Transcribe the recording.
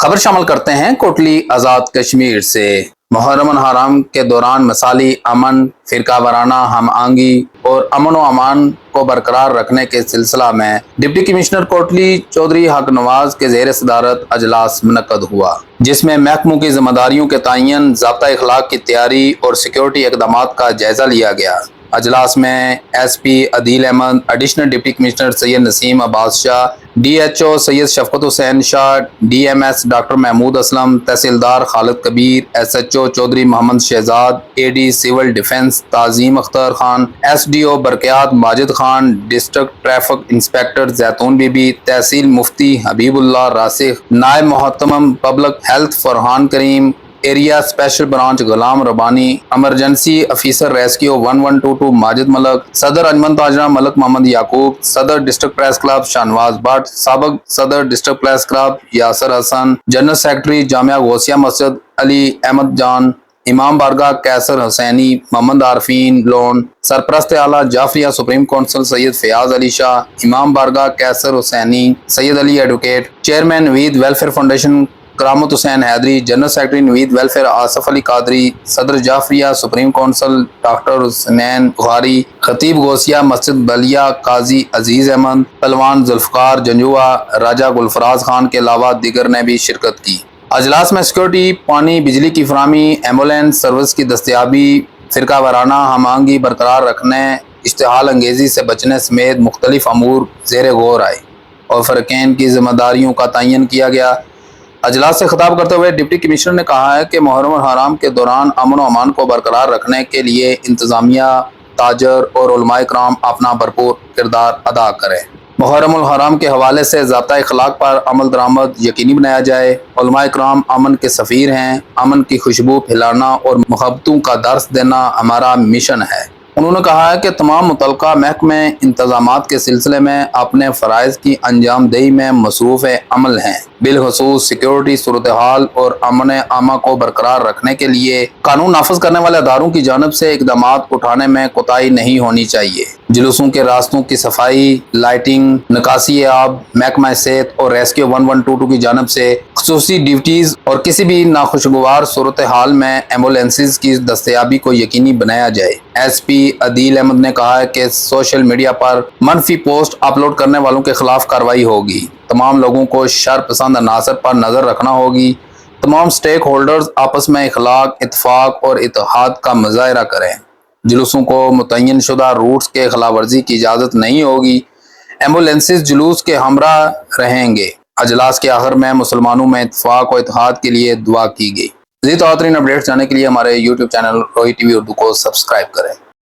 خبر شامل کرتے ہیں کوٹلی آزاد کشمیر سے۔ محرم الحرام کے دوران مثالی امن، فرقہ وارانہ ہم آہنگی اور امن و امان کو برقرار رکھنے کے سلسلہ میں ڈپٹی کمشنر کوٹلی چودھری حق نواز کے زیر صدارت اجلاس منعقد ہوا، جس میں محکموں کی ذمہ داریوں کے تعین، ضابطہ اخلاق کی تیاری اور سیکیورٹی اقدامات کا جائزہ لیا گیا۔ اجلاس میں S P Adeel Ahmed, additional deputy commissioner Syed Naseem Abbas Shah, D H O Syed Shafqat Hussain Shah, D M S doctor Mehmood Aslam, تحصیلدار Khalid Kabir, S H O Chaudhry Muhammad Shahzad, A D civil defence Tazeem Akhtar Khan, S D O برقیات Majid Khan, district traffic inspector Zaitoon Bibi, تحصیل مفتی حبیب اللہ راسخ، نائب محتمم public health Farhan Karim, area special branch Ghulam ربانی، emergency officer rescue 1122 Majid ملک، صدر انجمن تاجرہ ملک محمد یعقوب، صدر district press club Shahnawaz but, سابق صدر ڈسٹرکٹ پریس کلب یاسر حسن، جنرل سیکرٹری جامعہ غوثیہ مسجد علی احمد جان، امام بارگاہ کیسر حسینی، محمد عارفین لون، سرپرست اعلیٰ جعفریہ سپریم کونسل سید فیاض علی شاہ، امام بارگاہ Kaiser Hussaini Syed Ali advocate, chairman Naveed welfare foundation Karamat Hussain Haidri, general secretary Naveed welfare Asif Ali Qadri, صدر Jafaria supreme council doctor Hasnain Bukhari, خطیب غوثیہ مسجد بلیہ قاضی عزیز احمد، پہلوان ذوالفقار جنجوعہ، راجہ گلفراز خان کے علاوہ دیگر نے بھی شرکت کی۔ اجلاس میں سیکورٹی، پانی، بجلی کی فراہمی، ایمبولینس سروس کی دستیابی، فرقہ وارانہ ہم آہنگی برقرار رکھنے، اشتعال انگیزی سے بچنے سمیت مختلف امور زیر غور آئے اور فریقین کی ذمہ داریوں کا تعین کیا گیا۔ اجلاس سے خطاب کرتے ہوئے ڈپٹی کمشنر نے کہا ہے کہ محرم الحرام کے دوران امن و امان کو برقرار رکھنے کے لیے انتظامیہ، تاجر اور علماء کرام اپنا بھرپور کردار ادا کریں۔ محرم الحرام کے حوالے سے ضابطہ اخلاق پر عمل درآمد یقینی بنایا جائے۔ علماء کرام امن کے سفیر ہیں، امن کی خوشبو پھیلانا اور محبتوں کا درس دینا ہمارا مشن ہے۔ انہوں نے کہا ہے کہ تمام متعلقہ محکمے انتظامات کے سلسلے میں اپنے فرائض کی انجام دہی میں مصروف عمل ہیں، بالخصوص سیکیورٹی صورتحال اور امن عامہ کو برقرار رکھنے کے لیے قانون نافذ کرنے والے اداروں کی جانب سے اقدامات اٹھانے میں کوتاہی نہیں ہونی چاہیے۔ جلوسوں کے راستوں کی صفائی، لائٹنگ، نکاسی آب، محکمہ صحت اور ریسکیو 1122 کی جانب سے خصوصی ڈیوٹیز اور کسی بھی ناخوشگوار صورتحال میں ایمبولینسز کی دستیابی کو یقینی بنایا جائے۔ ایس پی عدیل احمد نے کہا ہے کہ سوشل میڈیا پر منفی پوسٹ اپلوڈ کرنے والوں کے خلاف کارروائی ہوگی۔ تمام لوگوں کو شر پسند عناصر پر نظر رکھنا ہوگی۔ تمام سٹیک ہولڈرز آپس میں اخلاق، اتفاق اور اتحاد کا مظاہرہ کریں۔ جلوسوں کو متعین شدہ روٹس کے خلاف ورزی کی اجازت نہیں ہوگی۔ ایمبولینسز جلوس کے ہمراہ رہیں گے۔ اجلاس کے آخر میں مسلمانوں میں اتفاق و اتحاد کے لیے دعا کی گئی۔ مزید ترین اپڈیٹس جاننے کے لیے ہمارے YouTube channel Rohi T V Urdu کو سبسکرائب کریں۔